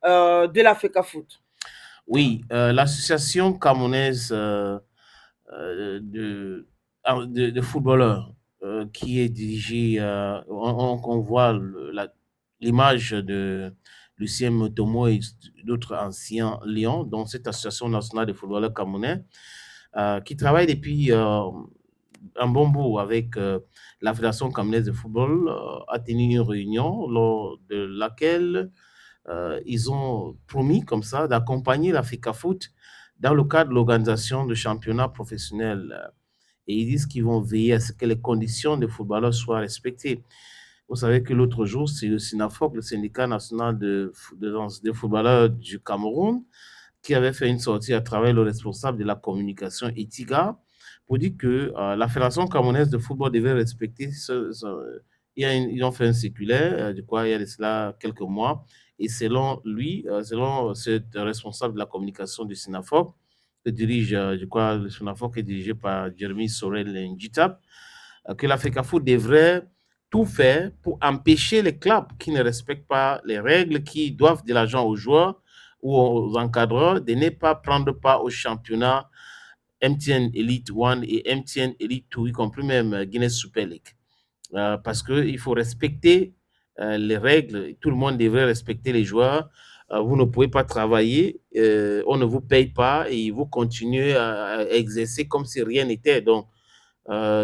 de la FECAFOOT? Oui, l'association camerounaise de footballeurs qui est dirigée, on voit l'image de Lucien Motomo et d'autres anciens lions, dans cette association nationale de footballeurs camerounais, qui travaille depuis un bon bout avec la Fédération camerounaise de football, a tenu une réunion lors de laquelle ils ont promis comme ça d'accompagner l'Africa Foot dans le cadre de l'organisation de championnats professionnels. Et ils disent qu'ils vont veiller à ce que les conditions des footballeurs soient respectées. Vous savez que l'autre jour, c'est le SINAFOC, le syndicat national de footballeurs du Cameroun, qui avait fait une sortie à travers le responsable de la communication, Etiga, pour dire que la Fédération camerounaise de football devait respecter ils ont fait un circulaire, de quoi il y a de cela quelques mois, et selon lui, selon ce responsable de la communication du SINAFOC, que dirige, je crois, le SINAFOC est dirigé par Jeremy Sorel Njitap, que l'Africa Foot devrait tout faire pour empêcher les clubs qui ne respectent pas les règles, qui doivent de l'argent aux joueurs ou aux encadreurs, de ne pas prendre part au championnat MTN Elite One et MTN Elite 2, y compris même Guinness Super League. Parce qu'il faut respecter les règles. Tout le monde devrait respecter les joueurs. Vous ne pouvez pas travailler, on ne vous paye pas et vous continuez à exercer comme si rien n'était. Donc,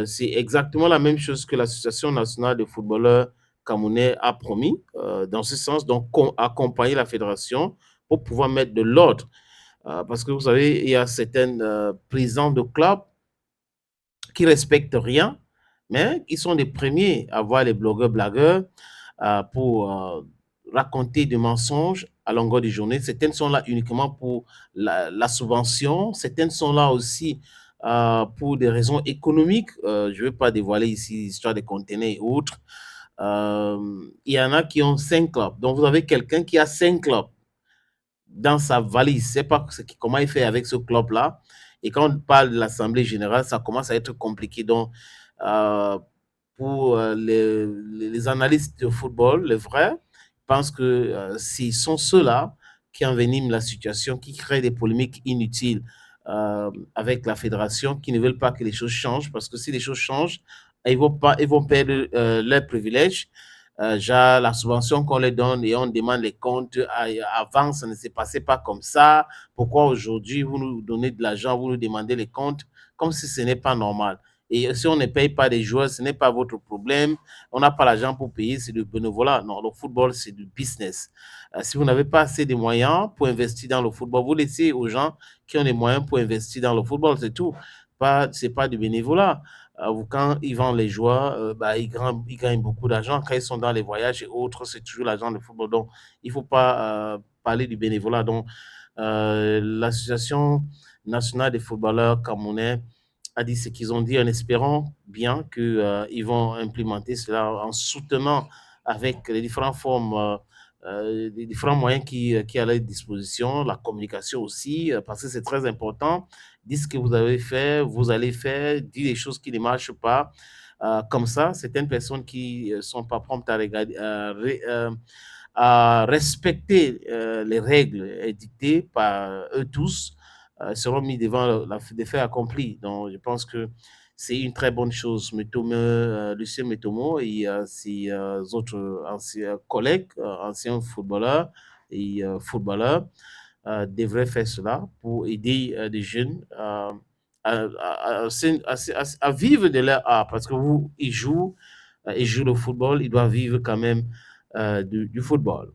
c'est exactement la même chose que l'Association nationale de footballeurs camerounais a promis, dans ce sens, donc accompagner la fédération pour pouvoir mettre de l'ordre. Parce que vous savez, il y a certains présidents de clubs qui respectent rien, mais ils sont les premiers à voir les blogueurs blagueurs pour raconter des mensonges à longueur de journée. Certaines sont là uniquement pour la subvention, certaines sont là aussi pour des raisons économiques. Je ne vais pas dévoiler ici l'histoire des conteneurs et autres. Il y en a qui ont 5 clubs. Donc, vous avez quelqu'un qui a 5 clubs dans sa valise. Je ne sais pas comment il fait avec ce club-là. Et quand on parle de l'Assemblée générale, ça commence à être compliqué. Donc, euh, pour les analystes de football, les vrais, pensent que ce sont ceux-là qui enveniment la situation, qui créent des polémiques inutiles avec la fédération, qui ne veulent pas que les choses changent, parce que si les choses changent, ils vont perdre leurs privilèges. Genre la subvention qu'on leur donne et on demande les comptes. Avant, ça ne se passait pas comme ça. Pourquoi aujourd'hui, vous nous donnez de l'argent, vous nous demandez les comptes, comme si ce n'est pas normal. Et si on ne paye pas les joueurs, ce n'est pas votre problème. On n'a pas l'argent pour payer, c'est du bénévolat. Non, le football, c'est du business. Si vous n'avez pas assez de moyens pour investir dans le football, vous laissez aux gens qui ont les moyens pour investir dans le football, c'est tout. Ce n'est pas du bénévolat. Quand ils vendent les joueurs, ils gagnent beaucoup d'argent. Quand ils sont dans les voyages et autres, c'est toujours l'argent de football. Donc, il ne faut pas parler du bénévolat. Donc, l'Association nationale des footballeurs camerounais a dit ce qu'ils ont dit en espérant bien qu'ils vont implémenter cela en soutenant avec les différentes formes, les différents moyens qui à leur disposition, la communication aussi, parce que c'est très important. Dites ce que vous avez fait, vous allez faire, dites les choses qui ne marchent pas. Comme ça, certaines personnes qui ne sont pas promptes à, regarder, à respecter les règles dictées par eux tous seront mis devant des faits accomplis. Donc, je pense que c'est une très bonne chose. Lucien Metomo et ses autres anciens collègues, anciens footballeurs et footballeurs, devraient faire cela pour aider des jeunes à vivre de leur art. Parce que ils jouent le football, ils doivent vivre quand même du football.